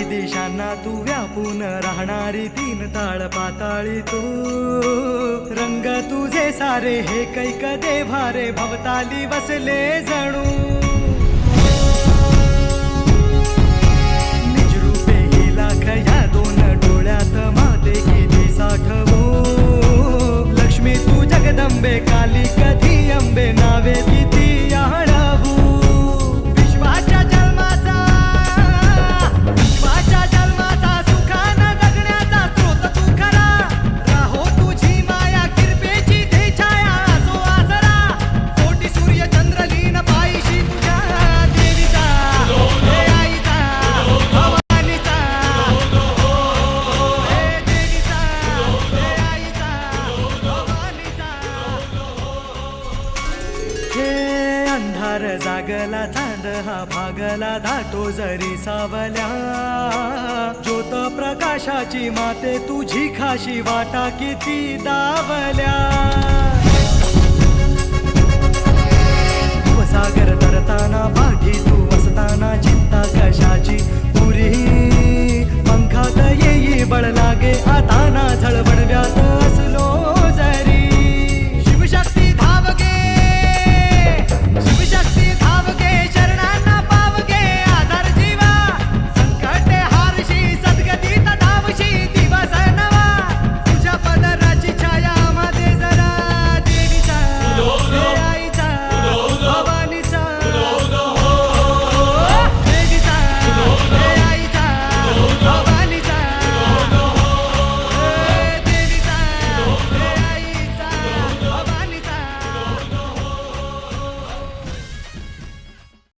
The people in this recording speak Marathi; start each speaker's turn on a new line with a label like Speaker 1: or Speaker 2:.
Speaker 1: दिशांना तू व्यापून राहणारी तीन ताळ पाताळी तू रंग तुझे सारे हे कैक देभारे भवताली वसले जणू निजरूपे ही लाख या दोन डोळ्यात माते किती साठवू लक्ष्मी तू जगदंबे काली कधी अंबे नावे किती आळवू विश्वाच्या जन्माचा सुखानं जगण्याचा स्रोत तू खरा राहो तुझी माया कृपेची दे छाया असो आसरा कोटी सूर्य चंद्र लीन पायीशी तुझ्या देवीचा हे आईचा भवानीचा हे देवीचा हे आईचा भवानीचा हे अंधार जागला चांद हा भागला धाटो जरी सावल्या ज्योत प्रकाशाची माते तुझी खाशी वाटा किती दावल्या सागर तरताना पाठी तू